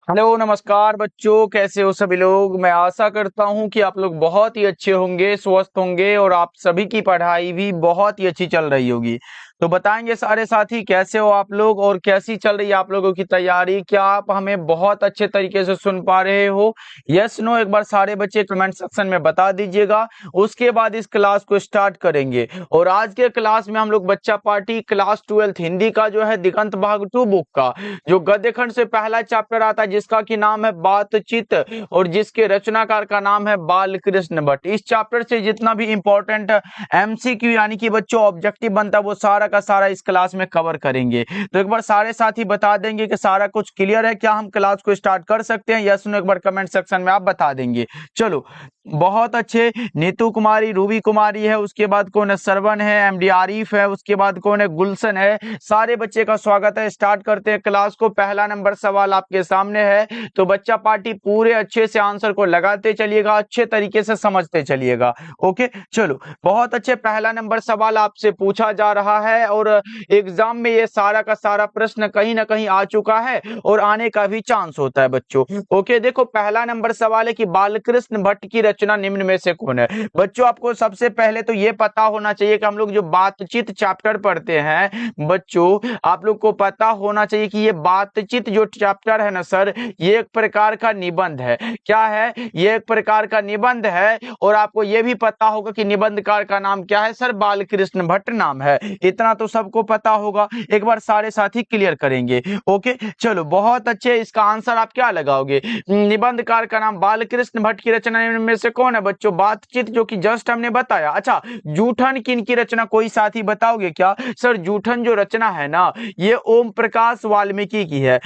Hello नमस्कार बच्चों, कैसे हो सभी लोग। मैं आशा करता हूं कि आप लोग बहुत ही अच्छे होंगे, स्वस्थ होंगे और आप सभी की पढ़ाई भी बहुत ही अच्छी चल रही होगी। तो बताएंगे सारे साथी कैसे हो आप लोग और कैसी चल रही है आप लोगों की तैयारी। क्या आप हमें बहुत अच्छे तरीके से सुन पा रहे हो? यस नो एक बार सारे बच्चे कमेंट सेक्शन में बता दीजिएगा। उसके बाद इस क्लास को स्टार्ट करेंगे और आज के क्लास में हम लोग बच्चा पार्टी क्लास 12 हिंदी का जो है दिगंत भाग 2 बुक का जो गद्य खंड से पहला चैप्टर आता है जिसका की नाम है बातचीत और जिसके रचनाकार का नाम है बाल कृष्ण भट्ट। इस चैप्टर से जितना भी इंपॉर्टेंट एमसीक्यू यानी कि बच्चों ऑब्जेक्टिव बनता है वो सारा का सारा इस क्लास में कवर करेंगे। तो एक बार सारे साथी बता देंगे कि सारा कुछ क्लियर है, क्या हम क्लास को स्टार्ट कर सकते हैं? यस नो एक बार कमेंट सेक्शन में आप बता देंगे। चलो बहुत अच्छे। नीतू कुमारी, रूबी कुमारी है, उसके बाद कौन है? सरवन है, एमडी आरिफ है, उसके बाद कौन है? गुलशन है। सारे बच्चे का स्वागत है। स्टार्ट करते हैं क्लास को। पहला नंबर सवाल आपके सामने है, तो बच्चा पार्टी पूरे अच्छे से आंसर को लगाते चलिएगा, अच्छे तरीके से समझते चलिएगा। ओके चलो बहुत अच्छे। पहला नंबर सवाल आपसे पूछा जा रहा है और एग्जाम में ये सारा का सारा प्रश्न कहीं ना कहीं आ चुका है और आने का भी चांस होता है बच्चों। ओके देखो पहला नंबर सवाल है कि बालकृष्ण भट्ट की रचना निम्न में से कौन है। बच्चों आपको सबसे पहले तो ये पता होना चाहिए कि हम लोग जो बातचीत चैप्टर पढ़ते हैं बच्चों, आप लोग को पता होना चाहिए कि ये बातचीत जो चैप्टर है ना सर, ये एक प्रकार का निबंध है। क्या है? ये एक प्रकार का निबंध है और आपको ये भी पता होगा कि निबंधकार का नाम क्या है सर? बालकृष्ण भट्ट नाम है। इतना तो सबको पता होगा। एक बार सारे साथी क्लियर करेंगे। ओके चलो बहुत अच्छे। इसका आंसर आप क्या लगाओगे? निबंधकार का नाम बालकृष्ण भट्ट की रचना में से कौन है बच्चों? बातचीत जो कि जस्ट हमने बताया। अच्छा जूठन किन की रचना कोई साथी बताओगे क्या? सर जूठन जो रचना है ना ये ओम प्रकाश वाल्मीकि की है।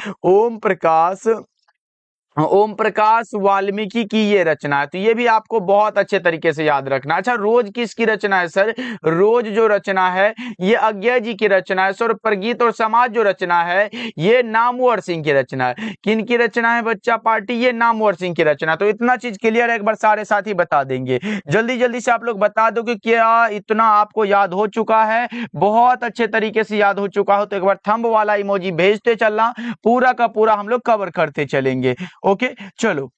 ओम प्रकाश वाल्मीकि की ये रचना है। तो ये भी आपको बहुत अच्छे तरीके से याद रखना। अच्छा रोज किसकी रचना है सर? रोज जो रचना है ये अज्ञे जी की रचना है सर। प्रगीत और समाज जो रचना है ये नामवर सिंह की रचना है। किन की रचना है बच्चा पार्टी? ये नामवर सिंह की रचना। तो इतना चीज क्लियर है, एक बार सारे साथी बता देंगे। जल्दी जल्दी से आप लोग बता दो कि क्या इतना आपको याद हो चुका है? बहुत अच्छे तरीके से याद हो चुका हो तो एक बार थंब वाला इमोजी भेजते चलना। पूरा का पूरा हम लोग कवर करते चलेंगे। ओके चलो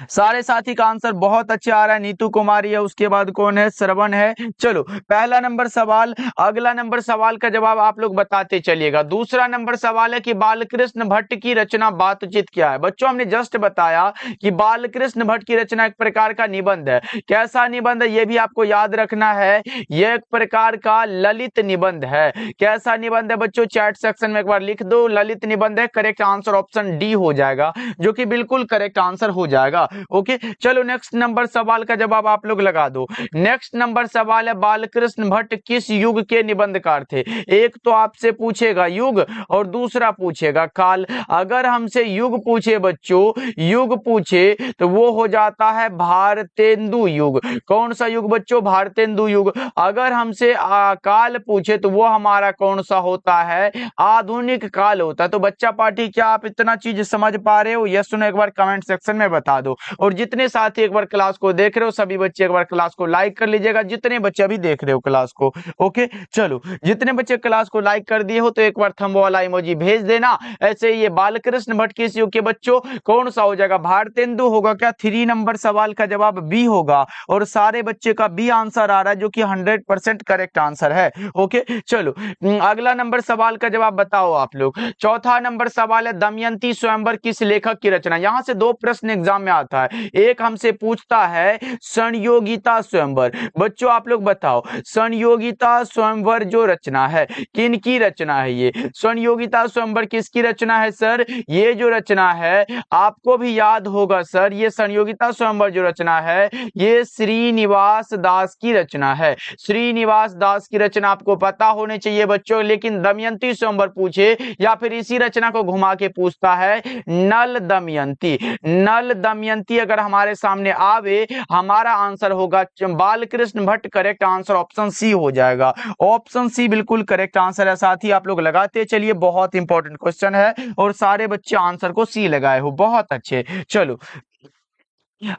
सारे साथी का आंसर बहुत अच्छे आ रहा है। नीतू कुमारी है, उसके बाद कौन है? श्रवण है। चलो पहला नंबर सवाल। अगला नंबर सवाल का जवाब आप लोग बताते चलिएगा। दूसरा नंबर सवाल है कि बालकृष्ण भट्ट की रचना बातचीत क्या है। बच्चों हमने जस्ट बताया कि बालकृष्ण भट्ट की रचना एक प्रकार का निबंध है। कैसा निबंध है ये भी आपको याद रखना है। यह एक प्रकार का ललित निबंध है। कैसा निबंध है बच्चों? चैट सेक्शन में एक बार लिख दो ललित निबंध है। करेक्ट आंसर ऑप्शन डी हो जाएगा, जो कि बिल्कुल करेक्ट आंसर हो जाएगा। ओके चलो नेक्स्ट नंबर सवाल का जवाब आप लोग लगा दो। नेक्स्ट नंबर सवाल है बालकृष्ण भट्ट किस युग के निबंधकार थे। एक तो आपसे पूछेगा युग और दूसरा पूछेगा काल। अगर हमसे युग पूछे बच्चों, युग पूछे तो वो हो जाता है भारतेंदु युग। कौन सा युग बच्चों? भारतेंदु युग। अगर हमसे काल पूछे तो वो हमारा कौन सा होता है? आधुनिक काल होता है। तो बच्चा पार्टी क्या आप इतना चीज समझ पा रहे हो? यस सुनो एक बार कमेंट सेक्शन में बता दो। और जितने साथी एक बार क्लास को देख रहे हो सभी बच्चे एक बार क्लास को लाइक कर लीजिएगा, जितने बच्चे अभी देख रहे हो क्लास को। ओके चलो जितने बच्चे क्लास को लाइक कर दिए हो तो एक बार थंब वाला इमोजी भेज देना। ऐसे ये बालकृष्ण भट्ट किस युग के बच्चों कौन सा हो जाएगा? भारतेंदु होगा क्या? 3 नंबर सवाल का जवाब बी होगा और सारे बच्चे का बी आंसर आ रहा है, जो कि 100% करेक्ट आंसर है। ओके चलो अगला नंबर सवाल का जवाब बताओ आप लोग। चौथा नंबर सवाल है दमयंती स्वयंवर किस लेखक की रचना। यहां से दो प्रश्न एग्जाम में आता है। एक हमसे पूछता है संयोगिता स्वयंवर। बच्चों आप लोग बताओ संयोगिता स्वयंवर जो रचना है किन की रचना है? ये संयोगिता स्वयंवर किसकी रचना है सर? ये जो रचना है आपको भी याद होगा सर, ये संयोगिता स्वयंवर जो रचना है ये श्रीनिवास दास की रचना है। श्रीनिवास दास की रचना आपको पता होने चाहिए बच्चों। लेकिन दमयंती स्वयंवर पूछे या फिर इसी रचना को घुमा के पूछता है नल दमयंती। नल दमयंती अगर हमारे सामने आवे हमारा आंसर होगा Balkrishna Bhatt. Correct answer option C हो जाएगा। ऑप्शन सी बिल्कुल करेक्ट आंसर है। साथ ही आप लोग लगाते चलिए, बहुत इंपॉर्टेंट क्वेश्चन है और सारे बच्चे आंसर को सी लगाए हो। बहुत अच्छे। चलो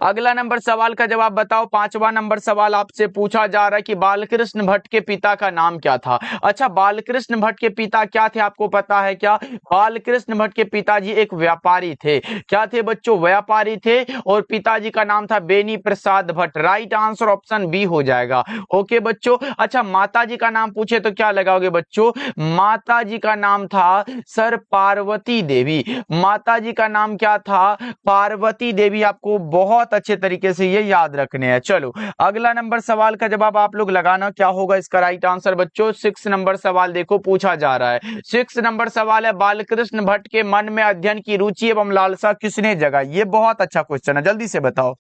अगला नंबर सवाल का जवाब बताओ। पांचवा नंबर सवाल आपसे पूछा जा रहा है कि बालकृष्ण भट्ट के पिता का नाम क्या था। अच्छा, बालकृष्ण भट्ट के पिता क्या थे, आपको पता है क्या? बालकृष्ण भट्ट के पिताजी एक व्यापारी थे। क्या थे बच्चों? व्यापारी थे, और पिताजी का नाम था Beni Prasad Bhatt. Right answer option B हो जाएगा। ओके बच्चों। अच्छा, माता जी का नाम पूछे तो क्या लगाओगे बच्चों? माता जी का नाम था सर पार्वती देवी। माता जी का नाम क्या था? पार्वती देवी। आपको बहुत अच्छे तरीके से ये याद रखने हैं। चलो, अगला नंबर सवाल का जवाब आप लोग लगाना, क्या होगा इसका राइट आंसर बच्चों? 6 नंबर सवाल देखो पूछा जा रहा है। 6 नंबर सवाल है, बालकृष्ण भट्ट के मन में अध्ययन की रुचि एवं लालसा किसने जगाई? ये बहुत अच्छा क्वेश्चन है, जल्दी से बताओ।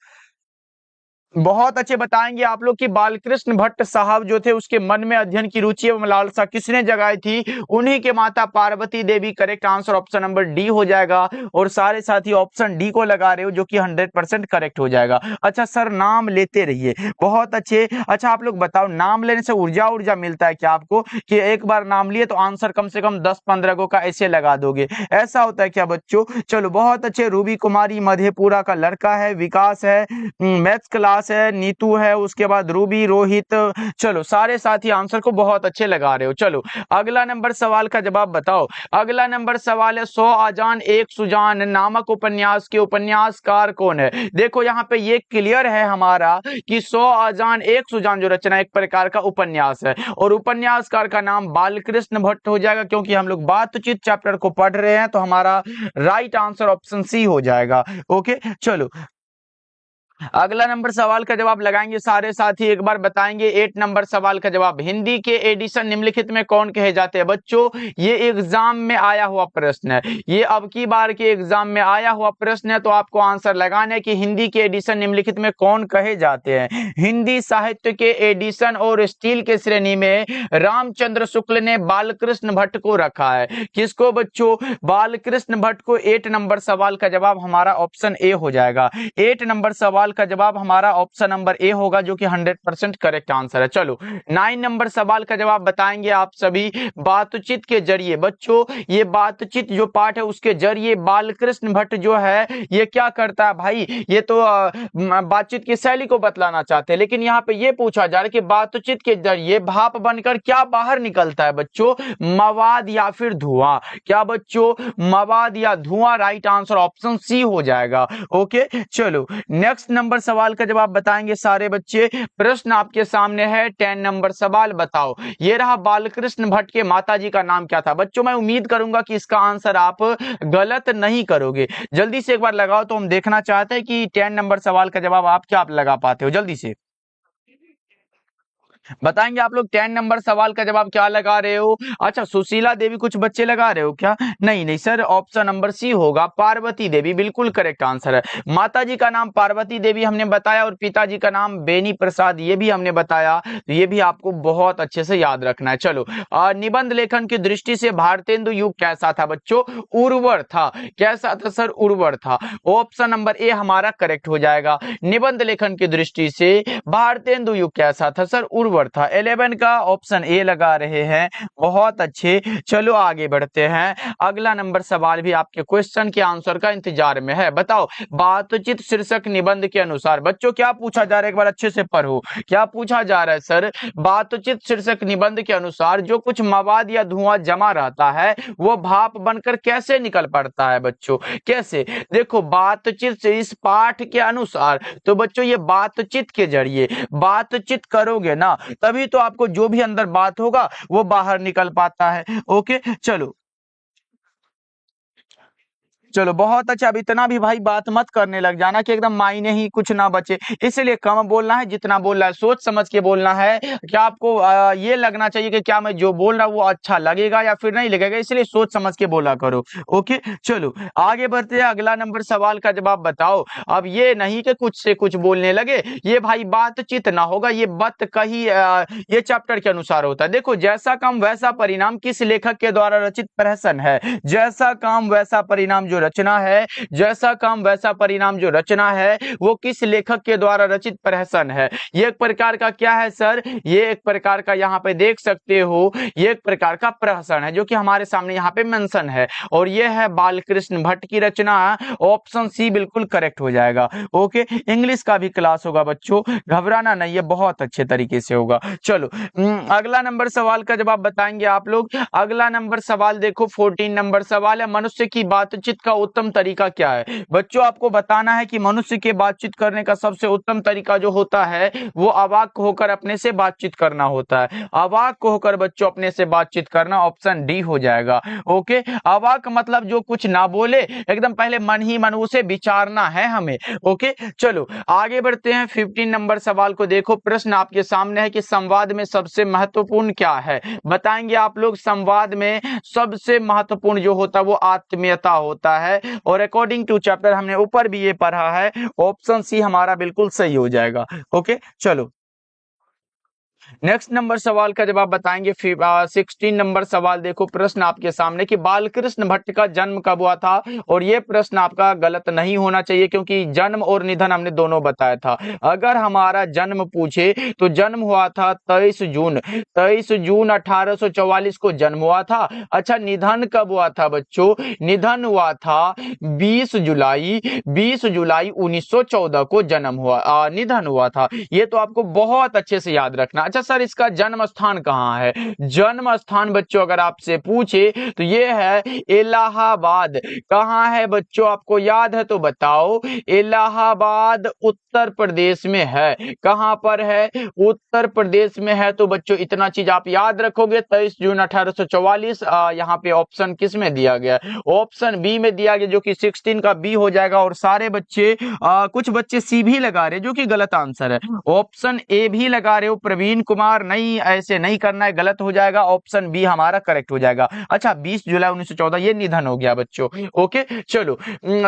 बहुत अच्छे बताएंगे आप लोग कि बालकृष्ण भट्ट साहब जो थे उसके मन में अध्ययन की रुचि एवं लालसा किसने जगाई थी? उन्हीं के माता Parvati Devi. Correct answer option number D हो जाएगा। और सारे साथी ऑप्शन डी को लगा रहे हो, जो कि 100% करेक्ट हो जाएगा। अच्छा सर, नाम लेते रहिए। बहुत अच्छे। अच्छा, आप लोग बताओ, नाम लेने से ऊर्जा ऊर्जा मिलता है क्या आपको, कि एक बार नाम लिए तो आंसर कम से कम 10-15 को का ऐसे लगा दोगे? ऐसा होता है क्या बच्चों? चलो, बहुत अच्छे। रूबी कुमारी मधेपुरा का लड़का है, विकास है, मैथ्स क्लास है, नीतू है, उसके बाद रूबी, रोहित। चलो, सारे साथी आंसर को बहुत अच्छे लगा रहे हो। चलो, अगला नंबर सवाल का जवाब बताओ। अगला नंबर सवाल है, 100 आजान एक सुजान नामक उपन्यास के उपन्यासकार कौन है? देखो, यहाँ पे ये क्लियर है हमारा कि 100 आजान एक सुजान जो रचना एक प्रकार का उपन्यास है, और उपन्यासकार का नाम बालकृष्ण भट्ट हो जाएगा। क्योंकि हम लोग बातचीत चैप्टर को पढ़ रहे हैं, तो हमारा राइट आंसर ऑप्शन सी हो जाएगा। ओके, चलो, अगला नंबर सवाल का जवाब लगाएंगे सारे साथी, एक बार बताएंगे। 8 नंबर सवाल का जवाब, हिंदी के एडिशन निम्नलिखित में कौन कहे जाते हैं? बच्चों, ये एग्जाम में आया हुआ प्रश्न है, ये अब की बार के एग्जाम में आया हुआ प्रश्न है, तो आपको आंसर लगाना है कि हिंदी के एडिशन निम्नलिखित में कौन कहे जाते हैं। हिंदी साहित्य के एडिशन और स्टील के श्रेणी में रामचंद्र शुक्ल ने बालकृष्ण भट्ट को रखा है। किसको बच्चों? बालकृष्ण भट्ट को। 8 नंबर सवाल का जवाब हमारा ऑप्शन ए हो जाएगा। 8 नंबर सवाल का जवाब हमारा ऑप्शन नंबर ए होगा, जो कि 100% करेक्ट आंसर है। चलो, 9 नंबर सवाल का जवाब बताएंगे आप सभी। बातचीत के जरिए बच्चों, ये बातचीत जो पाठ है उसके जरिए बालकृष्ण भट्ट जो है ये क्या करता है भाई? ये तो बातचीत की शैली को बतलाना चाहते हैं, लेकिन यहाँ पे ये पूछा जा रहा है कि बातचीत के जरिए भाप बनकर क्या बाहर निकलता है बच्चों? मवाद या फिर धुआं। क्या बच्चों? मवाद या धुआं। राइट आंसर ऑप्शन सी हो जाएगा। ओके, चलो, नेक्स्ट नंबर सवाल का जवाब बताएंगे सारे बच्चे। प्रश्न आपके सामने है, 10 नंबर सवाल बताओ। ये रहा, बालकृष्ण भट्ट के माताजी का नाम क्या था? बच्चों, मैं उम्मीद करूंगा कि इसका आंसर आप गलत नहीं करोगे। जल्दी से एक बार लगाओ, तो हम देखना चाहते हैं कि 10 नंबर सवाल का जवाब आप क्या लगा पाते हो। जल्दी से बताएंगे आप लोग 10 नंबर सवाल का जवाब क्या लगा रहे हो? अच्छा, सुशीला देवी कुछ बच्चे लगा रहे हो क्या? नहीं नहीं सर, ऑप्शन नंबर सी होगा, पार्वती देवी। बिल्कुल करेक्ट आंसर है। माता जी का नाम पार्वती देवी हमने बताया, और पिताजी का नाम बेनी प्रसाद, ये भी हमने बताया। तो ये भी आपको बहुत अच्छे से याद रखना है। चलो, निबंध लेखन की दृष्टि से भारतेंदु युग कैसा था बच्चों? उर्वर था। कैसा था सर? उर्वर था। ऑप्शन नंबर ए हमारा करेक्ट हो जाएगा। निबंध लेखन की दृष्टि से भारतेंदु युग कैसा था सर? उर्वर था। 11 का ऑप्शन ए लगा रहे हैं। बहुत अच्छे। चलो, आगे बढ़ते हैं। अगला नंबर सवाल भी आपके क्वेश्चन के आंसर का इंतजार में है। बताओ, बातचीत शीर्षक निबंध के अनुसार बच्चों क्या पूछा जा रहा है? एक बार अच्छे से पढ़ो, क्या पूछा जा रहा है सर? बातचीत शीर्षक निबंध के अनुसार जो कुछ मवाद या धुआं जमा रहता है वो भाप बनकर कैसे निकल पड़ता है बच्चों? कैसे? देखो, बातचीत से इस पाठ के अनुसार, तो बच्चों ये बातचीत के जरिए बातचीत करोगे ना, तभी तो आपको जो भी अंदर बात होगा वो बाहर निकल पाता है। ओके, चलो चलो, बहुत अच्छा। अब इतना भी भाई बात मत करने लग जाना कि एकदम मायने ही कुछ ना बचे। इसलिए कम बोलना है, जितना बोलना है सोच समझ के बोलना है। क्या आपको ये लगना चाहिए कि क्या मैं जो बोल रहा हूँ वो अच्छा लगेगा या फिर नहीं लगेगा, इसलिए सोच समझ के बोला करो। ओके, चलो, आगे बढ़ते हैं। अगला नंबर सवाल का जवाब बताओ। अब ये नहीं कि कुछ से कुछ बोलने लगे, ये भाई बातचीत ना होगा, ये बात कही ये चैप्टर के अनुसार होता है। देखो, जैसा काम वैसा परिणाम किस लेखक के द्वारा रचित प्रहसन है? जैसा काम वैसा परिणाम जो रचना है, जैसा काम वैसा परिणाम जो रचना है वो किस लेखक के द्वारा रचित प्रहसन है। ये एक प्रकार का क्या है सर, ये एक प्रकार का यहाँ पे देख सकते हो, ये एक प्रकार का प्रहसन है जो कि हमारे सामने यहाँ पे मेंशन है, और ये है बालकृष्ण भट्ट की रचना। ऑप्शन सी बिल्कुल करेक्ट हो जाएगा। ओके, इंग्लिश का भी क्लास होगा बच्चों, घबराना नहीं है, बहुत अच्छे तरीके से होगा। चलो अगला नंबर सवाल का जवाब बताएंगे आप लोग। अगला नंबर सवाल देखो, 14 नंबर सवाल है, मनुष्य की बातचीत का उत्तम तरीका क्या है। बच्चों आपको बताना है कि मनुष्य के बातचीत करने का सबसे उत्तम तरीका जो होता है वो अवाक होकर अपने से बातचीत करना होता है। अवाक होकर बच्चों अपने से बातचीत करना, ऑप्शन डी हो जाएगा। ओके, अवाक मतलब जो कुछ ना बोले, एकदम पहले मन ही मन उसे विचारना है हमें। ओके, चलो आगे बढ़ते हैं। 15 नंबर सवाल को देखो, प्रश्न आपके सामने है कि संवाद में सबसे महत्वपूर्ण क्या है। बताएंगे आप लोग। संवाद में सबसे महत्वपूर्ण जो होता है वो आत्मीयता होता है, और अकॉर्डिंग टू चैप्टर हमने ऊपर भी ये पढ़ा है, ऑप्शन सी हमारा बिल्कुल सही हो जाएगा। ओके, चलो नेक्स्ट नंबर सवाल का जवाब बताएंगे। 16 नंबर सवाल देखो, प्रश्न आपके सामने कि बालकृष्ण भट्ट का जन्म कब हुआ था, और ये प्रश्न आपका गलत नहीं होना चाहिए क्योंकि जन्म और निधन हमने दोनों बताया था। अगर हमारा जन्म पूछे तो जन्म हुआ था 23 जून 1844 को जन्म हुआ था। अच्छा, निधन कब हुआ था बच्चों, निधन हुआ था 20 जुलाई 1914 को जन्म हुआ, निधन हुआ था। ये तो आपको बहुत अच्छे से याद रखना। अच्छा सर, इसका जन्म स्थान कहाँ है। जन्म स्थान बच्चों अगर आपसे पूछे तो ये है इलाहाबाद। कहाँ है बच्चों, आपको याद है तो बताओ। इलाहाबाद उत्तर प्रदेश में है। कहाँ पर है, उत्तर प्रदेश में है। तो बच्चों इतना चीज आप याद रखोगे। 23 जून 1844 यहाँ पे ऑप्शन किस में दिया गया, ऑप्शन बी में दिया गया, जो कि 16 का बी हो जाएगा। और सारे बच्चे कुछ बच्चे सी भी लगा रहे जो कि गलत आंसर है। ऑप्शन ए भी लगा रहे हो प्रवीण कुमार, नहीं ऐसे नहीं करना है, गलत हो जाएगा। ऑप्शन बी हमारा करेक्ट हो जाएगा। अच्छा, 20 जुलाई 1914 ये निधन हो गया बच्चों। ओके, चलो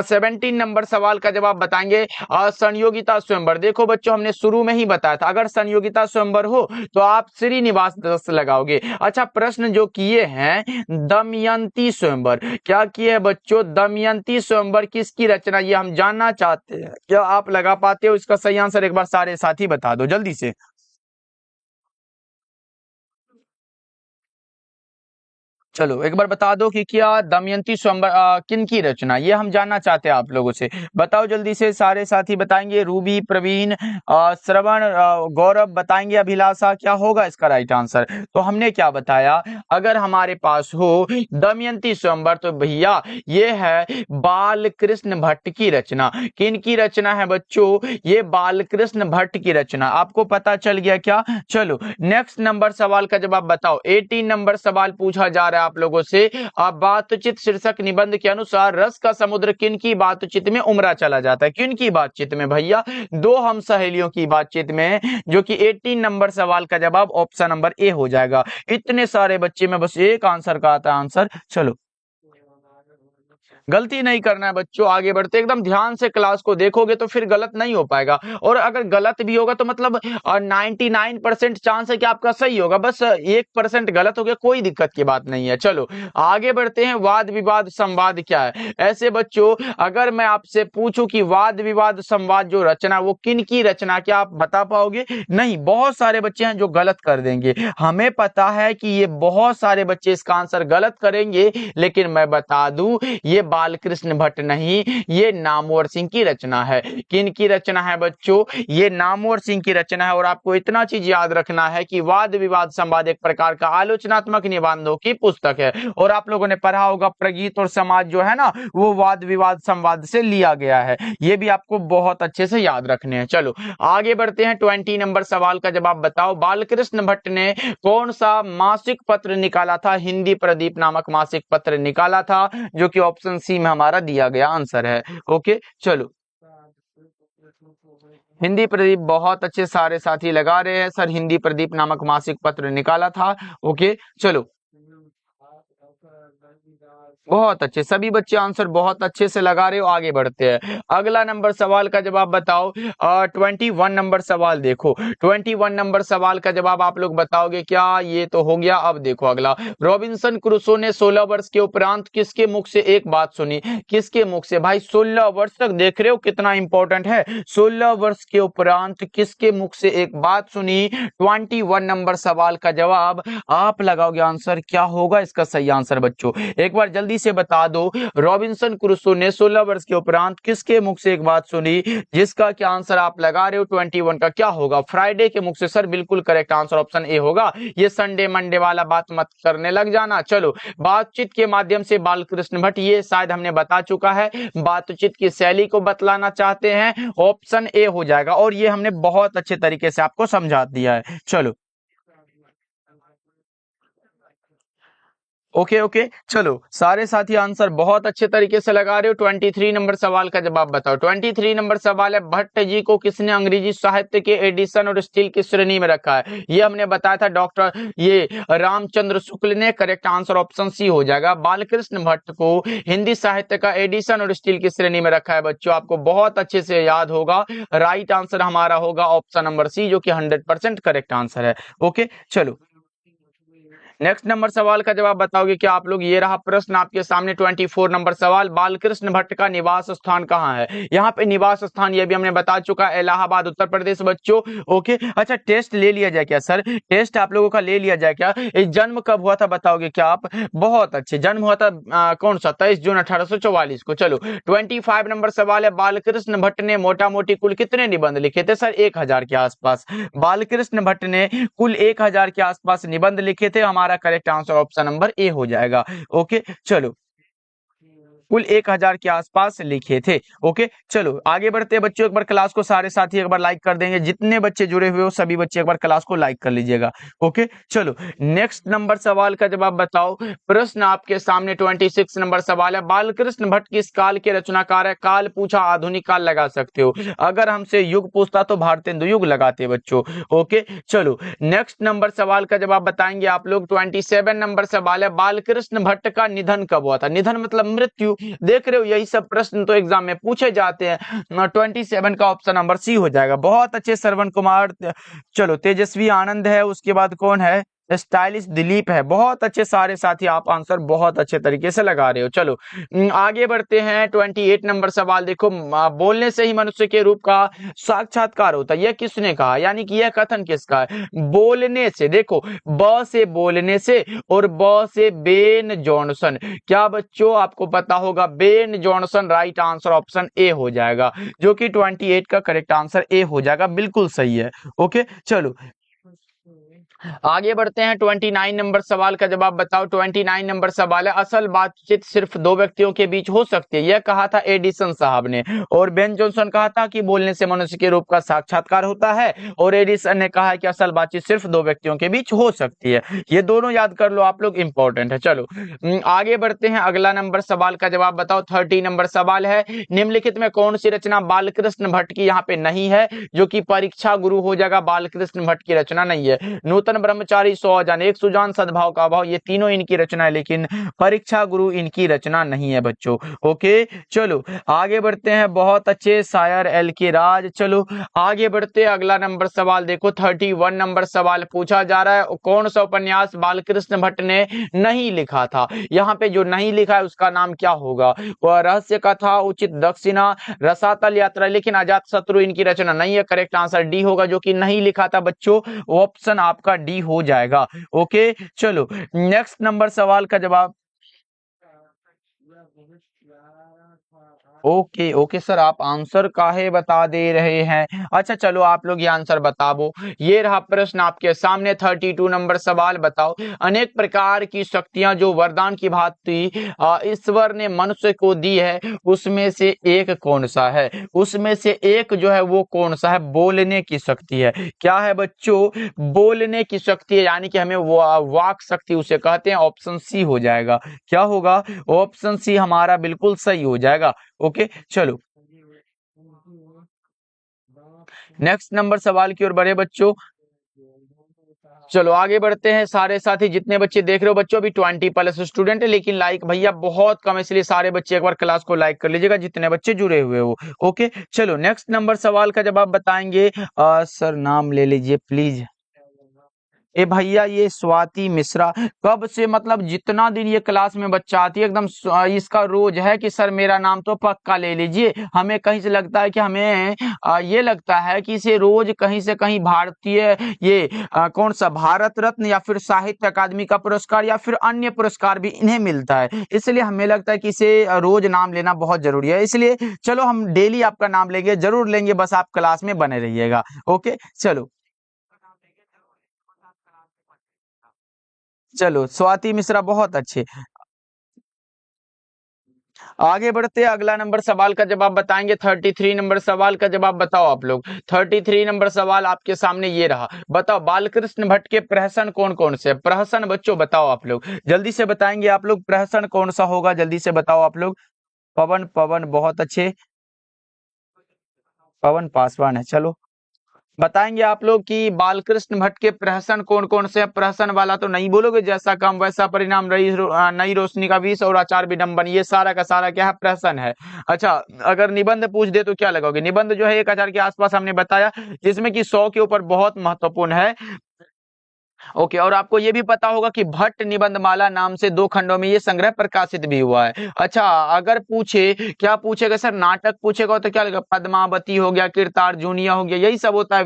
17 नंबर सवाल का जवाब बताएंगे। संयोगिता स्वयंवर देखो बच्चों, हमने शुरू में ही बताया था, अगर संयोगिता स्वयंवर हो तो आप श्रीनिवास दत्त लगाओगे। अच्छा, प्रश्न जो किए हैं दमयंती स्वयंवर, क्या किए हैं बच्चों, दमयंती स्वयंवर किसकी रचना, ये हम जानना चाहते हैं। क्या आप लगा पाते हो इसका सही आंसर, एक बार सारे साथी बता दो जल्दी से। चलो एक बार बता दो कि क्या दमयंती स्वयंवर किन की रचना, ये हम जानना चाहते हैं आप लोगों से। बताओ जल्दी से, सारे साथी बताएंगे। रूबी, प्रवीण, श्रवण, गौरव बताएंगे, अभिलाषा, क्या होगा इसका राइट आंसर। तो हमने क्या बताया, अगर हमारे पास हो दमयंती स्वयंवर तो भैया ये है बालकृष्ण भट्ट की रचना। किन की रचना है बच्चों, ये बालकृष्ण भट्ट की रचना। आपको पता चल गया क्या। चलो नेक्स्ट नंबर सवाल का जवाब बताओ। 18 नंबर सवाल पूछा जा रहा है आप लोगों से। बातचीत शीर्षक निबंध के अनुसार रस का समुद्र किन की बातचीत में उमड़ा चला जाता है। किन की बातचीत में भैया, दो हम सहेलियों की बातचीत में, जो कि 18 नंबर सवाल का जवाब ऑप्शन नंबर ए हो जाएगा। इतने सारे बच्चे में बस एक आंसर का आता है आंसर। चलो गलती नहीं करना है बच्चों, आगे बढ़ते एकदम ध्यान से क्लास को देखोगे तो फिर गलत नहीं हो पाएगा। और अगर गलत भी होगा तो मतलब 99% चांस है कि आपका सही होगा, बस 1% गलत हो गया, कोई दिक्कत की बात नहीं है। चलो आगे बढ़ते हैं। वाद विवाद संवाद क्या है। ऐसे बच्चों अगर मैं आपसे पूछूं कि वाद विवाद संवाद जो रचना वो किन की रचना, क्या आप बता पाओगे। नहीं, बहुत सारे बच्चे हैं जो गलत कर देंगे। हमें पता है कि ये बहुत सारे बच्चे इसका आंसर गलत करेंगे, लेकिन मैं बता दूं ये बालकृष्ण भट्ट नहीं, ये नामवर सिंह की रचना है। किन की रचना है बच्चों, ये नामवर सिंह की रचना है। और आपको इतना चीज याद रखना है कि वाद विवाद संवाद एक प्रकार का आलोचनात्मक निबंधों की पुस्तक है। और आप लोगों ने पढ़ा होगा प्रगीत और समाज जो है ना, वो वाद विवाद संवाद से लिया गया है। ये भी आपको बहुत अच्छे से याद रखने हैं। चलो आगे बढ़ते हैं। 20 नंबर सवाल का जवाब बताओ। बालकृष्ण भट्ट ने कौन सा मासिक पत्र निकाला था। हिंदी प्रदीप नामक मासिक पत्र निकाला था, जो कि ऑप्शन सी में हमारा दिया गया आंसर है। ओके, चलो हिंदी प्रदीप, बहुत अच्छे सारे साथी लगा रहे हैं सर, हिंदी प्रदीप नामक मासिक पत्र निकाला था। ओके, चलो बहुत अच्छे, सभी बच्चे आंसर बहुत अच्छे से लगा रहे हो। आगे बढ़ते हैं, अगला नंबर सवाल का जवाब बताओ। 21 नंबर सवाल देखो, 21 नंबर सवाल का जवाब आप लोग बताओगे क्या? ये तो हो गया। अब देखो अगला, रॉबिन्सन क्रूसो ने 16 वर्ष के उपरांत किसके मुख से एक बात सुनी? किसके मुख से? भाई 16 वर्ष तक, देख रहे हो कितना इंपॉर्टेंट है। 16 वर्ष के उपरांत किसके मुख से एक बात सुनी? 21 नंबर सवाल का जवाब आप लगाओगे। आंसर क्या होगा इसका सही आंसर बच्चों? एक बार जल्दी से बता दो, रॉबिन्सन क्रूसो ने 16 वर्ष के उपरांत किसके मुख से एक बात सुनी? जिसका क्या आंसर आप लगा रहे हो 21 का क्या होगा? फ्राइडे के मुख से। सर बिल्कुल करेक्ट आंसर ऑप्शन ए होगा। ये संडे मंडे वाला बात मत करने लग जाना। चलो, बातचीत के माध्यम से बालकृष्ण भट्ट, ये शायद हमने बता चुका है। बातचीत की शैली को बतलाना चाहते हैं, ऑप्शन ए हो जाएगा। और ये हमने बहुत अच्छे तरीके से आपको समझा दिया है। चलो ओके ओके, चलो सारे साथी आंसर बहुत अच्छे तरीके से लगा रहे हो। 23 नंबर सवाल का जवाब बताओ। 23 नंबर सवाल है, भट्ट जी को किसने अंग्रेजी साहित्य के एडिशन और स्टील की श्रेणी में रखा है? ये हमने बताया था, डॉक्टर ये रामचंद्र शुक्ल ने। करेक्ट आंसर ऑप्शन सी हो जाएगा। बालकृष्ण भट्ट को हिंदी साहित्य का एडिशन और स्टील की श्रेणी में रखा है बच्चों, आपको बहुत अच्छे से याद होगा। राइट आंसर हमारा होगा ऑप्शन नंबर सी, जो कि 100% करेक्ट आंसर है। ओके चलो, नेक्स्ट नंबर सवाल का जवाब बताओगे क्या आप लोग? ये रहा प्रश्न आपके सामने, 24 नंबर सवाल, बालकृष्ण भट्ट का निवास स्थान कहाँ है? यहाँ पे निवास स्थान ये भी हमने बता चुका है, इलाहाबाद उत्तर प्रदेश बच्चों। ओके, अच्छा टेस्ट ले लिया जाए क्या सर? टेस्ट आप लोगों का ले लिया जाए क्या? जन्म कब हुआ था बताओगे क्या आप? बहुत अच्छे, जन्म हुआ था कौन सा? 23 जून 1844 को। चलो 25 नंबर सवाल है, बालकृष्ण भट्ट ने मोटा मोटी कुल कितने निबंध लिखे थे? सर 1000 के आसपास। बालकृष्ण भट्ट ने कुल 1000 के आसपास निबंध लिखे थे। हमारा correct answer option number A हो जाएगा। ओके चलो, कुल 1000 के आसपास लिखे थे। ओके चलो आगे बढ़ते हैं बच्चों। एक बार क्लास को सारे साथी एक बार लाइक कर देंगे, जितने बच्चे जुड़े हुए हो सभी बच्चे एक बार क्लास को लाइक कर लीजिएगा। ओके चलो, नेक्स्ट नंबर सवाल का जवाब बताओ। प्रश्न आपके सामने 26 नंबर सवाल है, बालकृष्ण भट्ट किस काल के रचनाकार है? काल पूछा, आधुनिक काल लगा सकते हो। अगर हमसे युग पूछता तो भारतेंदु युग लगाते बच्चों। ओके चलो, नेक्स्ट नंबर सवाल का जवाब बताएंगे आप लोग। 27 नंबर सवाल है, बालकृष्ण भट्ट का निधन कब हुआ था? निधन मतलब मृत्यु। देख रहे हो, यही सब प्रश्न तो एग्जाम में पूछे जाते हैं। 27 का ऑप्शन नंबर सी हो जाएगा। बहुत अच्छे, श्रवण कुमार। चलो, तेजस्वी आनंद है, उसके बाद कौन है? स्टाइलिश दिलीप है। बहुत अच्छे सारे साथी, आप आंसर बहुत अच्छे तरीके से लगा रहे हो। चलो आगे बढ़ते हैं। 28 नंबर सवाल देखो, बोलने से ही मनुष्य के रूप का साक्षात्कार होता है, यह किसने कहा? यानी कि यह कथन किसका है? बोलने से। देखो, ब से बोलने से और ब से बेन जॉनसन। क्या बच्चों आपको पता होगा? Ben Jonson. Right answer option A हो जाएगा, जो कि 28 का करेक्ट आंसर ए हो जाएगा, बिल्कुल सही है। ओके चलो आगे बढ़ते हैं। 29 नंबर सवाल का जवाब बताओ। 29 नंबर सवाल है, असल बातचीत सिर्फ दो व्यक्तियों के बीच हो सकती है, यह कहा था एडिसन साहब ने। और बेन जॉनसन कहा था कि बोलने से मनुष्य के रूप का साक्षात्कार होता है, और एडिसन ने कहा है कि असल बातचीत सिर्फ दो व्यक्तियों के बीच हो सकती है। ये दोनों याद कर लो आप लोग, इंपॉर्टेंट है। चलो आगे बढ़ते हैं। अगला नंबर सवाल का जवाब बताओ। 30 नंबर सवाल है, निम्नलिखित में कौन सी रचना बालकृष्ण भट्ट की यहाँ पे नहीं है? जो कि परीक्षा गुरु हो जाएगा, बालकृष्ण भट्ट की रचना नहीं है। नूतन ब्रह्मचारी, 100 जान, एक सुजान, सद्भाव का अभाव, ये तीनों इनकी रचना है, लेकिन परीक्षा गुरु इनकी रचना नहीं है बच्चों। ओके चलो आगे बढ़ते हैं। बहुत अच्छे शायर एल के राज। चलो आगे बढ़ते हैं। अगला नंबर सवाल देखो, 31 नंबर सवाल पूछा जा रहा है, कौन सा उपन्यास बालकृष्ण भट्ट ने नहीं लिखा था? यहाँ पे जो नहीं लिखा है उसका नाम क्या होगा? वह रहस्य कथा, उचित दक्षिणा, रसातल यात्रा, लेकिन अजात शत्रु इनकी रचना नहीं है। करेक्ट आंसर डी होगा, जो कि नहीं लिखा था बच्चों, ऑप्शन आपका डी हो जाएगा। ओके चलो, नेक्स्ट नंबर सवाल का जवाब। ओके ओके सर, आप आंसर काहे बता दे रहे हैं? अच्छा चलो, आप लोग ये आंसर बताओ। ये रहा प्रश्न आपके सामने, 32 नंबर सवाल बताओ। अनेक प्रकार की शक्तियां जो वरदान की भांति ईश्वर ने मनुष्य को दी है, उसमें से एक कौन सा है? उसमें से एक जो है वो कौन सा है? बोलने की शक्ति है। क्या है बच्चों? बोलने की शक्ति है, यानी कि हमें वाक शक्ति उसे कहते हैं। ऑप्शन सी हो जाएगा। क्या होगा? ऑप्शन सी हमारा बिल्कुल सही हो जाएगा। ओके चलो, नेक्स्ट नंबर सवाल की ओर बढ़े बच्चों। चलो आगे बढ़ते हैं। सारे साथी जितने बच्चे देख रहे हो बच्चों, अभी 20+ स्टूडेंट है, लेकिन लाइक भैया बहुत कम है, इसलिए सारे बच्चे एक बार क्लास को लाइक कर लीजिएगा जितने बच्चे जुड़े हुए हो। ओके, चलो नेक्स्ट नंबर सवाल का जवाब बताएंगे। सर नाम ले लीजिए प्लीज। ए भैया ये स्वाति मिश्रा, कब से मतलब जितना दिन ये क्लास में बच्चा आती है एकदम इसका रोज है कि सर मेरा नाम तो पक्का ले लीजिए। हमें कहीं से लगता है कि हमें ये लगता है कि इसे रोज कहीं से कहीं भारतीय ये कौन सा भारत रत्न या फिर साहित्य अकादमी का पुरस्कार या फिर अन्य पुरस्कार भी इन्हें मिलता है, इसलिए हमें लगता है कि इसे रोज नाम लेना बहुत जरूरी है। इसलिए चलो हम डेली आपका नाम लेंगे, जरूर लेंगे, बस आप क्लास में बने रहिएगा। ओके चलो, चलो स्वाति मिश्रा बहुत अच्छे। आगे बढ़ते हैं, अगला नंबर सवाल का जवाब बताएंगे। 33 नंबर सवाल का जवाब बताओ आप लोग। 33 नंबर सवाल आपके सामने ये रहा। बताओ बालकृष्ण भट्ट के प्रहसन कौन कौन से? प्रहसन बच्चों बताओ आप लोग, जल्दी से बताएंगे आप लोग, प्रहसन कौन सा होगा, जल्दी से बताओ आप लोग। पवन, पवन बहुत अच्छे, पवन पासवान है। चलो बताएंगे आप लोग कि बालकृष्ण भट्ट के प्रहसन कौन कौन से? प्रहसन वाला तो नहीं बोलोगे, जैसा काम वैसा परिणाम, नई रोशनी का विष और आचार विडंबन, ये सारा का सारा क्या है? प्रहसन है। अच्छा, अगर निबंध पूछ दे तो क्या लगाओगे? निबंध जो है 1000 के आसपास हमने बताया, जिसमें कि 100 के ऊपर बहुत महत्वपूर्ण है। ओके, और आपको ये भी पता होगा कि भट्ट निबंधमाला नाम से 2 खंडों में ये संग्रह प्रकाशित भी हुआ है। अच्छा, अगर पूछे, क्या पूछेगा सर? नाटक पूछेगा तो क्या लगेगा? पद्मावती हो गया, कृतार्जुनिया हो गया, यही सब होता है।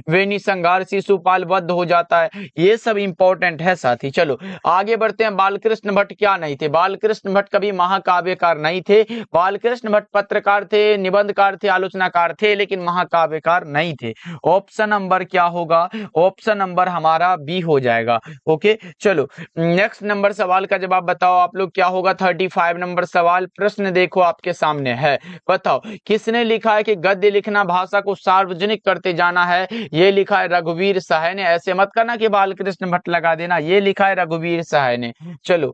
वेनी संघार, शिशुपाल वध हो जाता है, ये सब इंपॉर्टेंट है साथी। चलो आगे बढ़ते हैं। बालकृष्ण भट्ट क्या नहीं थे? बालकृष्ण भट्ट कभी महाकाव्यकार नहीं थे। बालकृष्ण भट्ट पत्रकार थे, निबंधकार थे, आलोचनाकार थे, लेकिन महाकाव्यकार नहीं थे। ऑप्शन नंबर क्या होगा? ऑप्शन नंबर हमारा बी हो जाएगा। ओके चलो नेक्स्ट नंबर सवाल का जवाब बताओ आप लोग, क्या होगा? 35 नंबर सवाल, प्रश्न देखो आपके सामने है। बताओ किसने लिखा है कि गद्य लिखना भाषा को सार्वजनिक करते जाना है? ये लिखा है रघुवीर सहाय ने। ऐसे मत करना कि बालकृष्ण भट्ट लगा देना, ये लिखा है रघुवीर सहाय ने। चलो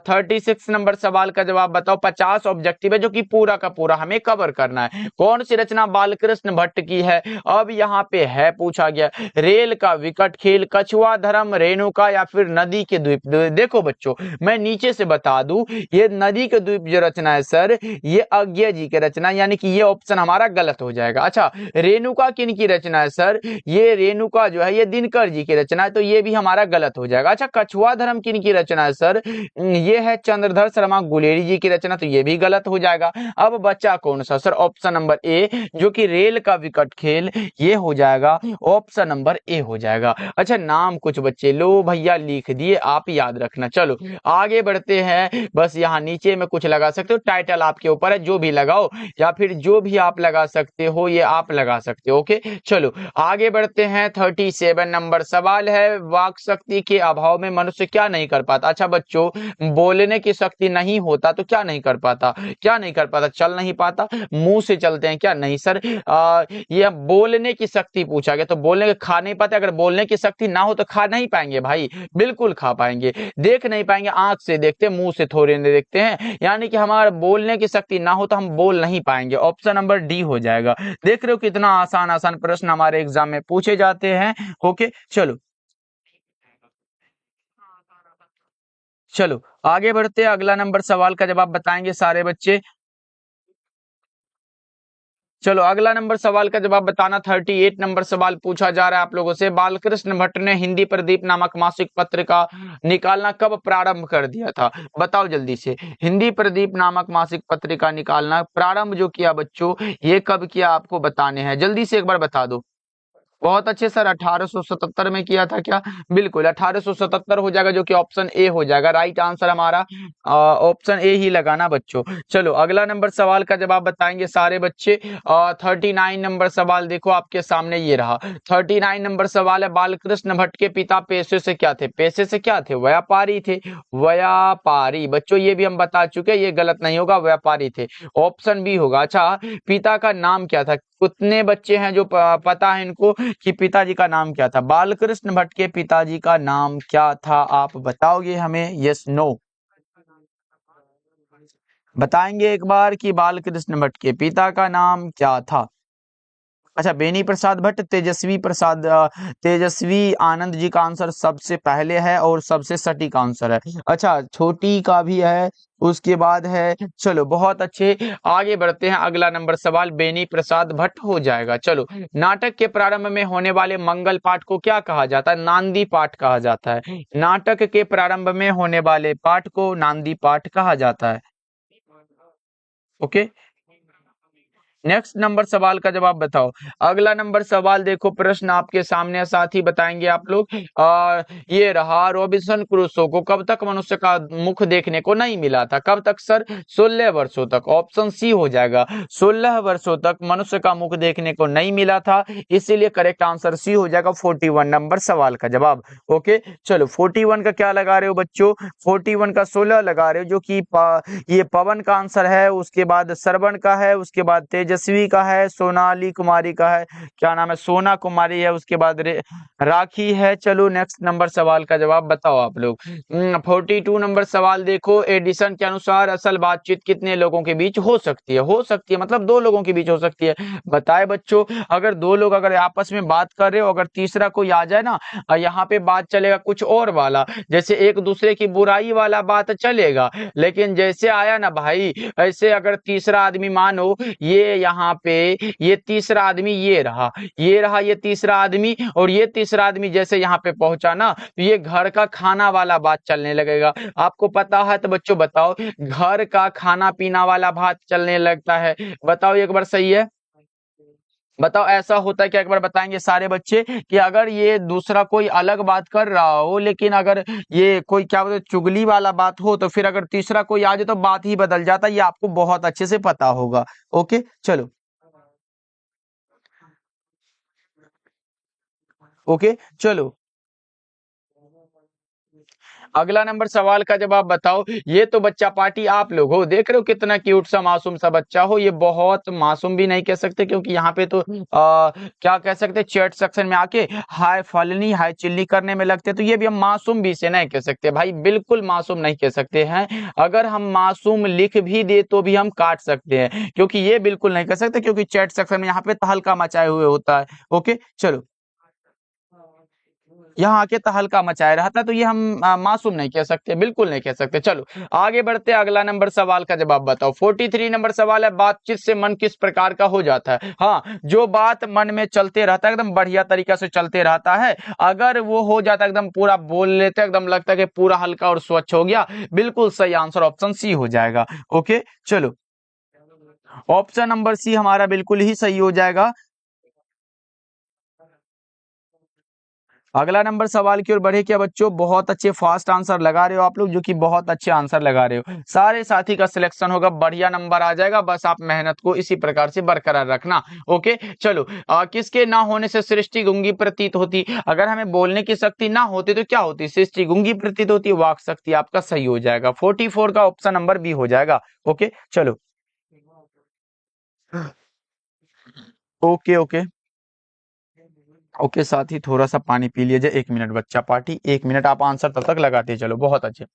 36 नंबर सवाल का जवाब बताओ। 50 ऑब्जेक्टिव है जो कि पूरा का पूरा हमें कवर करना है। कौन सी रचना बालकृष्ण भट्ट की है? अब यहाँ पे है पूछा गया, रेल का विकट खेल, कछुआ धर्म, रेणुका या फिर नदी के द्वीप। देखो बच्चों, मैं नीचे से बता दूं, ये नदी के द्वीप जो रचना है सर, ये अज्ञे जी की रचना, यानी कि ये ऑप्शन हमारा गलत हो जाएगा। अच्छा, रेणुका किन की रचना है सर? ये रेणुका जो है ये दिनकर जी की रचना है, तो ये भी हमारा गलत हो जाएगा। अच्छा, कछुआ धर्म किन की रचना है सर? ये है चंद्रधर शर्मा गुलेरी जी की रचना, तो ये भी गलत हो जाएगा। अब बच्चा कौन सा सर? ऑप्शन नंबर ए, जो कि रेल का विकट खेल, ये हो जाएगा। ऑप्शन नंबर ए हो जाएगा। अच्छा, नाम कुछ बच्चे लो भैया लिख दिए, आप याद रखना। चलो आगे बढ़ते हैं। बस यहाँ नीचे में कुछ लगा सकते हो, टाइटल आपके ऊपर है, जो भी लगाओ, या फिर जो भी आप लगा सकते हो ये आप लगा सकते हो। ओके चलो आगे बढ़ते हैं। 37 नंबर सवाल है, वाक शक्ति के अभाव में मनुष्य क्या नहीं कर पाता? अच्छा बच्चों, बोलने की शक्ति नहीं होता तो क्या नहीं कर पाता? क्या नहीं कर पाता? चल नहीं पाता? मुंह से चलते हैं क्या? नहीं सर। ये बोलने की शक्ति पूछा गया, तो बोलने के खा नहीं पाते। अगर बोलने की शक्ति ना हो तो खा नहीं पाएंगे भाई, बिल्कुल खा पाएंगे। देख नहीं पाएंगे, आंख से देखते, मुंह से थोड़े नहीं देखते हैं, यानी कि हमारा बोलने की शक्ति ना हो तो हम बोल नहीं पाएंगे। ऑप्शन नंबर डी हो जाएगा। देख रहे हो कितना आसान आसान प्रश्न हमारे एग्जाम में पूछे जाते हैं। ओके चलो, चलो आगे बढ़ते हैं। अगला नंबर सवाल का जवाब बताएंगे सारे बच्चे। चलो अगला नंबर सवाल का जवाब बताना। 38 नंबर सवाल पूछा जा रहा है आप लोगों से। बालकृष्ण भट्ट ने हिंदी प्रदीप नामक मासिक पत्र का निकालना कब प्रारंभ कर दिया था? बताओ जल्दी से। हिंदी प्रदीप नामक मासिक पत्रिका निकालना प्रारंभ जो किया बच्चों, ये कब किया आपको बताने हैं, जल्दी से एक बार बता दो। बहुत अच्छे सर, 1877 में किया था क्या? बिल्कुल 1877 हो जाएगा, जो कि ऑप्शन ए हो जाएगा। राइट आंसर हमारा ऑप्शन ए ही लगाना बच्चों। चलो अगला नंबर सवाल का जवाब बताएंगे सारे बच्चे। 39 नंबर सवाल देखो आपके सामने ये रहा। 39 नंबर सवाल है, बालकृष्ण भट्ट के पिता पेशे से क्या थे? पेशे से क्या थे? व्यापारी थे। व्यापारी बच्चों, ये भी हम बता चुके, ये गलत नहीं होगा, व्यापारी थे। ऑप्शन बी होगा। अच्छा, पिता का नाम क्या था? कितने बच्चे हैं जो पता है इनको कि पिताजी का नाम क्या था? बालकृष्ण भट्ट के पिताजी का नाम क्या था? आप बताओगे हमें, यस नो? बताएंगे एक बार कि बालकृष्ण भट्ट के पिता का नाम क्या था? अच्छा, बेनी प्रसाद भट्ट, तेजस्वी आनंद जी का आंसर सबसे पहले है और सबसे सटीक आंसर है। अच्छा, छोटी का भी है, उसके बाद है। चलो बहुत अच्छे, आगे बढ़ते हैं। अगला नंबर सवाल बेनी प्रसाद भट्ट हो जाएगा। चलो, नाटक के प्रारंभ में होने वाले मंगल पाठ को क्या कहा जाता है? नांदी पाठ कहा जाता है। नाटक के प्रारंभ में होने वाले पाठ को नांदी पाठ कहा जाता है। ओके, नेक्स्ट नंबर सवाल का जवाब बताओ। अगला नंबर सवाल देखो, प्रश्न आपके सामने, साथ ही बताएंगे आप लोग। ये रहा, रॉबिन्सन क्रूसो को कब तक मनुष्य का मुख देखने को नहीं मिला था? कब तक सर? 16 वर्षों तक। ऑप्शन सी हो जाएगा, 16 वर्षों तक मनुष्य का मुख देखने को नहीं मिला था, इसीलिए करेक्ट आंसर सी हो जाएगा 41 नंबर सवाल का जवाब। ओके, चलो 41 का क्या लगा रहे हो बच्चों? 41 का 16 लगा रहे हो, जो कि ये पवन का आंसर है, उसके बाद श्रवण का है, उसके बाद तेजस्वी का है, सोनाली कुमारी का है, क्या नाम है, सोना कुमारी है, उसके बाद राखी है। चलो नेक्स्ट नंबर सवाल का जवाब बताओ आप लोग। 42 नंबर सवाल देखो, एडिसन के अनुसार असल बातचीत कितने लोगों के बीच हो सकती है? हो सकती है मतलब 2 लोगों के बीच हो सकती है। बताए बच्चों, अगर 2 लोग अगर आपस में बात कर रहे हो, अगर तीसरा कोई आ जाए ना, यहाँ पे बात चलेगा कुछ और वाला, जैसे एक दूसरे की बुराई वाला बात चलेगा, लेकिन जैसे आया ना भाई, ऐसे अगर तीसरा आदमी मानो ये यहाँ पे, ये तीसरा आदमी ये रहा ये तीसरा आदमी, और ये तीसरा आदमी जैसे यहाँ पे पहुंचा ना, तो ये घर का खाना वाला बात चलने लगेगा। आपको पता है तो बच्चों बताओ, घर का खाना पीना वाला बात चलने लगता है। बताओ एक बार, सही है? बताओ ऐसा होता है क्या? एक बार बताएंगे सारे बच्चे कि अगर ये दूसरा कोई अलग बात कर रहा हो, लेकिन अगर ये कोई क्या बोलते चुगली वाला बात हो, तो फिर अगर तीसरा कोई आ जाए तो बात ही बदल जाता है। ये आपको बहुत अच्छे से पता होगा। ओके, चलो। ओके, चलो अगला नंबर सवाल का जवाब बताओ। ये तो बच्चा पार्टी आप लोग हो, देख रहे हो कितना क्यूट सा मासूम सा बच्चा हो। ये बहुत मासूम भी नहीं कह सकते, क्योंकि यहाँ पे तो क्या कह सकते, चैट सेक्शन में आके हाय फलनी हाय चिल्ली करने में लगते, तो ये भी हम मासूम भी से नहीं कह सकते भाई, बिल्कुल मासूम नहीं कह सकते हैं। अगर हम मासूम लिख भी दे तो भी हम काट सकते हैं, क्योंकि ये बिल्कुल नहीं कह सकते, क्योंकि चैट सेक्शन में यहाँ पे तहलका मचाए हुए होता है। ओके, चलो, यहाँ आके तहलका मचाए रहता है, तो ये हम मासूम नहीं कह सकते, बिल्कुल नहीं कह सकते। चलो आगे बढ़ते, अगला नंबर सवाल का जवाब बताओ। 43 नंबर सवाल है, बातचीत से मन किस प्रकार का हो जाता है? हाँ, जो बात मन में चलते रहता है, एकदम बढ़िया तरीका से चलते रहता है, अगर वो हो जाता है एकदम पूरा बोल लेते, एकदम लगता है कि पूरा हल्का और स्वच्छ हो गया। बिल्कुल सही आंसर ऑप्शन सी हो जाएगा। ओके, चलो ऑप्शन नंबर सी हमारा बिल्कुल ही सही हो जाएगा। अगला नंबर सवाल की ओर बढ़े क्या बच्चों? बहुत अच्छे फास्ट आंसर लगा रहे हो आप लोग, जो कि बहुत अच्छे आंसर लगा रहे हो। सारे साथी का सिलेक्शन होगा, बढ़िया नंबर आ जाएगा, बस आप मेहनत को इसी प्रकार से बरकरार रखना। ओके, चलो किसके ना होने से सृष्टि गूंगी प्रतीत होती? अगर हमें बोलने की शक्ति ना होती तो क्या होती? सृष्टि गूंगी प्रतीत होती, वाक शक्ति आपका सही हो जाएगा। 44 का ऑप्शन नंबर बी हो जाएगा। ओके, चलो ओके ओके ओके, साथ ही थोड़ा सा पानी पी लीजिए। 1 मिनट बच्चा पार्टी, 1 मिनट आप आंसर तब तक लगाते चलो, बहुत अच्छे।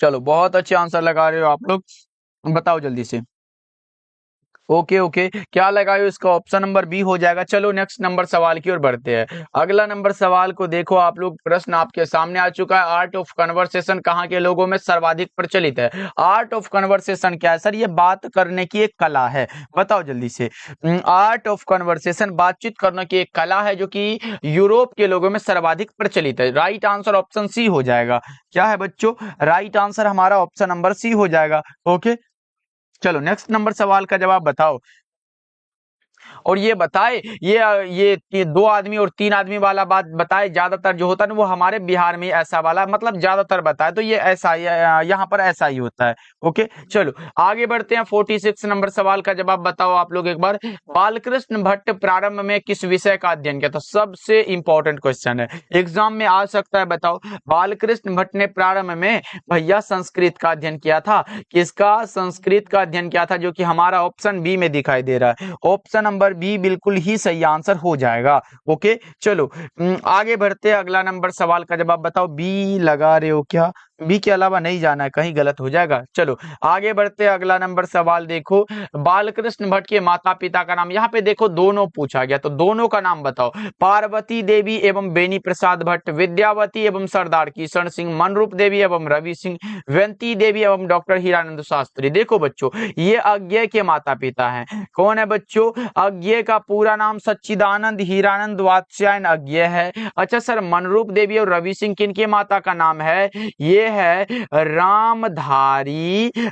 चलो बहुत अच्छे आंसर लगा रहे हो आप लोग, बताओ जल्दी से। ओके ओके, क्या लगाओ? इसका ऑप्शन नंबर बी हो जाएगा। चलो नेक्स्ट नंबर सवाल की ओर बढ़ते हैं। अगला नंबर सवाल को देखो आप लोग, प्रश्न आपके सामने आ चुका है। आर्ट ऑफ कन्वर्सेशन कहाँ के लोगों में सर्वाधिक प्रचलित है? आर्ट ऑफ कन्वर्सेशन क्या है सर? ये बात करने की एक कला है। बताओ जल्दी से। आर्ट ऑफ कन्वर्सेशन बातचीत करने की एक कला है, जो कि यूरोप के लोगों में सर्वाधिक प्रचलित है। राइट आंसर ऑप्शन सी हो जाएगा। क्या है बच्चों? राइट आंसर हमारा ऑप्शन नंबर सी हो जाएगा। ओके, चलो नेक्स्ट नंबर सवाल का जवाब बताओ। और ये बताए, ये 2 आदमी और 3 आदमी वाला बात बताए, ज्यादातर जो होता है ना वो हमारे बिहार में ऐसा वाला, मतलब ज्यादातर बताए, तो ये ऐसा यहाँ पर ऐसा ही होता है। ओके, चलो आगे बढ़ते हैं। 46 नंबर सवाल का जवाब बताओ आप लोग एक बार। बालकृष्ण भट्ट प्रारंभ में किस विषय का अध्ययन किया था? सबसे इंपॉर्टेंट क्वेश्चन है, एग्जाम में आ सकता है। बताओ, बालकृष्ण भट्ट ने प्रारंभ में भैया संस्कृत का अध्ययन किया था। किसका? संस्कृत का अध्ययन किया था, जो कि हमारा ऑप्शन बी में दिखाई दे रहा है। ऑप्शन नंबर पर बी बिल्कुल ही सही आंसर हो जाएगा। ओके चलो आगे बढ़ते हैं। अगला नंबर सवाल का जवाब बताओ। बी लगा रहे हो क्या? बी के अलावा नहीं जाना है, कहीं गलत हो जाएगा। चलो आगे बढ़ते हैं। अगला नंबर सवाल देखो, बालकृष्ण भट्ट के माता पिता का नाम। यहाँ पे देखो दोनों पूछा गया, तो दोनों का नाम बताओ। पार्वती देवी एवं बेनी प्रसाद भट्ट, विद्यावती एवं सरदार किशन सिंह, मनरूप देवी एवं रवि सिंह, व्यंती देवी एवं डॉक्टर हीरानंद शास्त्री। देखो बच्चों, ये अज्ञेय के माता पिता हैं। कौन है बच्चों? अज्ञेय का पूरा नाम सच्चिदानंद हीरानंद वात्स्यायन अज्ञेय है। अच्छा सर, मनरूप देवी और रवि सिंह किनके माता का नाम है? ये है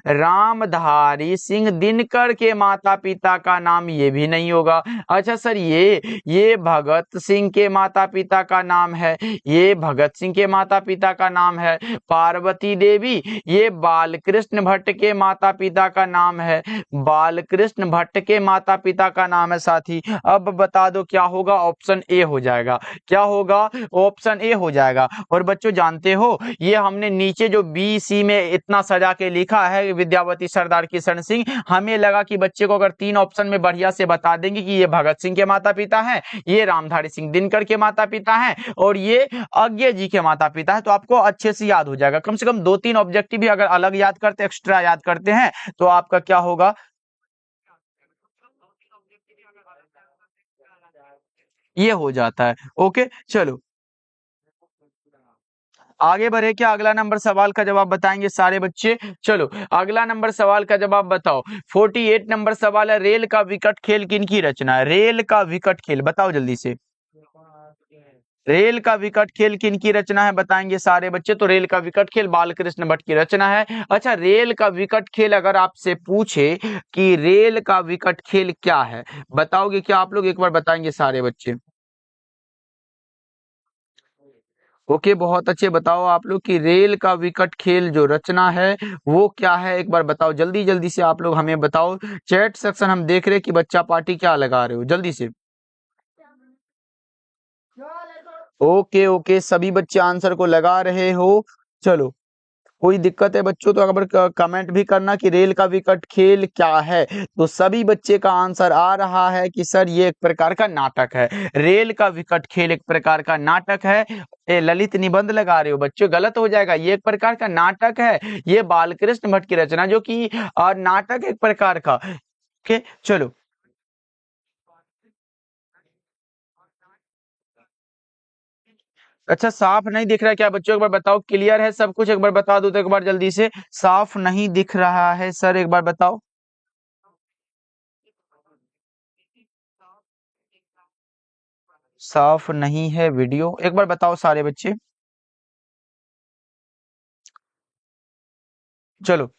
रामधारी सिंह दिनकर के माता पिता का नाम। ये भी नहीं होगा। अच्छा सर, ये भगत सिंह के माता पिता का नाम है। ये भगत सिंह के माता पिता का नाम है। पार्वती देवी, ये बालकृष्ण भट्ट के माता पिता का नाम है। बालकृष्ण भट्ट के माता पिता का नाम है साथी। अब बता दो क्या होगा? ऑप्शन ए हो जाएगा। क्या होगा? ऑप्शन ए हो जाएगा। और बच्चों जानते हो, ये हमने नीचे जो बी सी में इतना सजा के लिखा है, विद्यावती सरदार किशन सिंह, हमें लगा कि बच्चे को अगर 3 ऑप्शन में बढ़िया से बता देंगे कि ये भगत सिंह के माता पिता हैं, ये रामधारी सिंह दिनकर के माता पिता हैं और ये अज्ञेय जी के माता पिता है, तो आपको अच्छे से याद हो जाएगा। कम से कम 2-3 ऑब्जेक्टिव भी अगर अलग याद करते, एक्स्ट्रा याद करते हैं, तो आपका क्या होगा? ये हो जाता है। ओके चलो आगे बढ़े क्या? अगला नंबर सवाल का जवाब बताएंगे सारे बच्चे। चलो अगला नंबर सवाल का जवाब बताओ। 48 नंबर सवाल है, रेल का विकट खेल किनकी रचना है? रेल का विकट खेल बताओ जल्दी से। रेल का विकट खेल किनकी रचना है? बताएंगे सारे बच्चे। तो रेल का विकट खेल बालकृष्ण भट्ट की रचना है। अच्छा, रेल का विकट खेल अगर आपसे पूछे कि रेल का विकट खेल क्या है, बताओगे क्या आप लोग? एक बार बताएंगे सारे बच्चे। ओके बहुत अच्छे। बताओ आप लोग कि रेल का विकट खेल जो रचना है वो क्या है? एक बार बताओ जल्दी जल्दी से आप लोग हमें बताओ। चैट सेक्शन हम देख रहे हैं कि बच्चा पार्टी क्या लगा रहे हो, जल्दी से। ओके ओके, सभी बच्चे आंसर को लगा रहे हो। चलो कोई दिक्कत है बच्चों तो अगर कमेंट भी करना कि रेल का विकट खेल क्या है। तो सभी बच्चे का आंसर आ रहा है कि सर ये एक प्रकार का नाटक है। रेल का विकट खेल एक प्रकार का नाटक है। ललित निबंध लगा रहे हो बच्चों, गलत हो जाएगा। ये एक प्रकार का नाटक है। ये बालकृष्ण भट्ट की रचना, जो कि नाटक एक प्रकार का। ओके चलो अच्छा, साफ नहीं दिख रहा है क्या बच्चों? एक बार बताओ। क्लियर है सब कुछ? एक बार बता दो तो एक बार जल्दी से। साफ नहीं दिख रहा है सर, एक बार बताओ। साफ नहीं है वीडियो, एक बार बताओ सारे बच्चे। चलो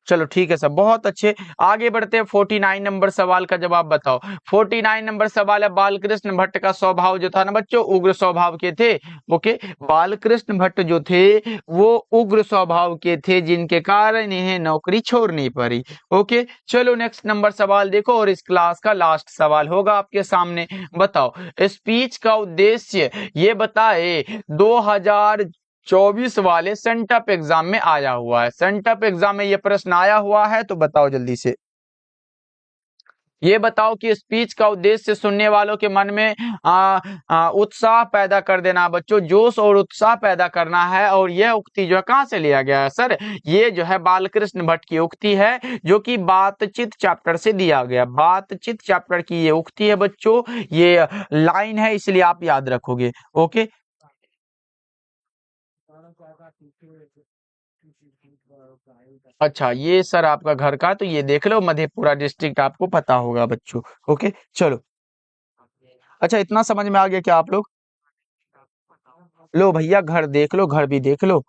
चलो ठीक है सब, बहुत अच्छे। आगे बढ़ते हैं। 49 नंबर सवाल का जवाब बताओ। 49 नंबर सवाल है, बालकृष्ण भट्ट का स्वभाव जो था ना बच्चों, उग्र स्वभाव के थे। ओके, बालकृष्ण भट्ट जो थे वो उग्र स्वभाव के थे, जिनके कारण इन्हें नौकरी छोड़नी पड़ी। ओके चलो नेक्स्ट नंबर सवाल देखो, और इस क्लास का लास्ट सवाल होगा आपके सामने। बताओ स्पीच का उद्देश्य ये बताए। 2024 वाले सेंटअप एग्जाम में आया हुआ है। सेंटअप एग्जाम में ये प्रश्न आया हुआ है, तो बताओ जल्दी से। ये बताओ कि स्पीच का उद्देश्य सुनने वालों के मन में उत्साह पैदा कर देना बच्चों, जोश और उत्साह पैदा करना है। और यह उक्ति जो है कहाँ से लिया गया है सर? ये जो है बालकृष्ण भट्ट की उक्ति है, जो कि बातचीत चैप्टर से दिया गया। बातचीत चैप्टर की ये उक्ति है बच्चों, ये लाइन है, इसलिए आप याद रखोगे। ओके अच्छा, ये सर आपका घर का, तो ये देख लो, मधेपुरा डिस्ट्रिक्ट आपको पता होगा बच्चों। ओके चलो अच्छा, इतना समझ में आ गया क्या आप लोग? लो भैया घर देख लो, घर भी देख लो।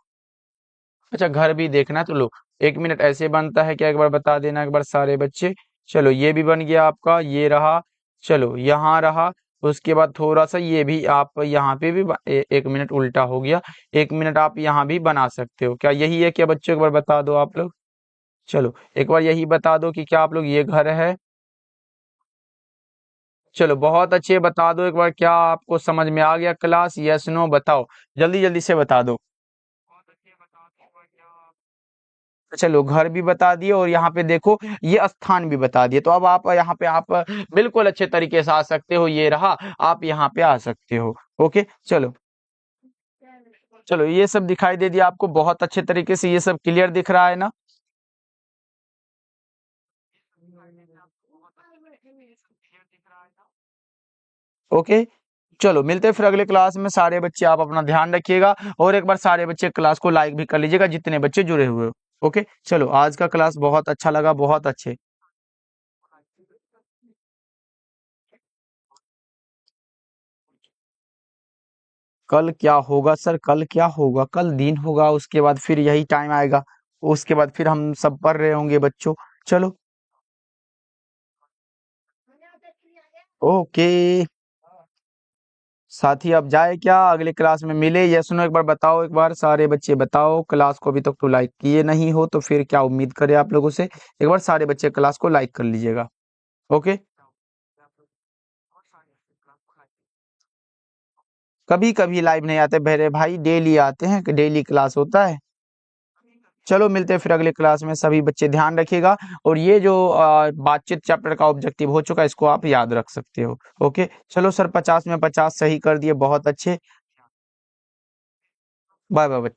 अच्छा घर भी देखना है तो लो, 1 मिनट ऐसे बनता है क्या? एक बार बता देना एक बार सारे बच्चे। चलो ये भी बन गया आपका, ये रहा। चलो यहाँ रहा। उसके बाद थोड़ा सा ये भी आप यहाँ पे भी 1 मिनट उल्टा हो गया। 1 मिनट आप यहाँ भी बना सकते हो क्या? यही है क्या बच्चों? एक बार बता दो आप लोग। चलो एक बार यही बता दो कि क्या आप लोग ये घर है? चलो बहुत अच्छे, बता दो एक बार क्या आपको समझ में आ गया क्लास? यस नो बताओ, जल्दी जल्दी से बता दो। चलो घर भी बता दिए और यहाँ पे देखो ये स्थान भी बता दिए। तो अब आप यहाँ पे आप बिल्कुल अच्छे तरीके से आ सकते हो। ये रहा, आप यहाँ पे आ सकते हो। ओके चलो, चलो ये सब दिखाई दे दिया आपको बहुत अच्छे तरीके से, ये सब क्लियर दिख रहा है ना? ओके चलो, मिलते हैं फिर अगले क्लास में। सारे बच्चे आप अपना ध्यान रखिएगा और एक बार सारे बच्चे क्लास को लाइक भी कर लीजिएगा जितने बच्चे जुड़े हुए हो। ओके चलो, आज का क्लास बहुत अच्छा लगा, बहुत अच्छे। कल क्या होगा सर? कल क्या होगा? कल दिन होगा, उसके बाद फिर यही टाइम आएगा, उसके बाद फिर हम सब पढ़ रहे होंगे बच्चों। चलो ओके साथी, अब जाए क्या? अगले क्लास में मिले या सुनो, एक बार बताओ, एक बार सारे बच्चे बताओ क्लास को अभी तक तो लाइक किए नहीं हो तो फिर क्या उम्मीद करें आप लोगों से? एक बार सारे बच्चे क्लास को लाइक कर लीजिएगा। ओके, कभी कभी लाइव नहीं आते मेरे भाई, डेली आते हैं, डेली क्लास होता है। चलो मिलते हैं फिर अगले क्लास में, सभी बच्चे ध्यान रखिएगा। और ये जो बातचीत चैप्टर का ऑब्जेक्टिव हो चुका है, इसको आप याद रख सकते हो। ओके चलो सर, 50 में 50 सही कर दिए, बहुत अच्छे। Bye bye.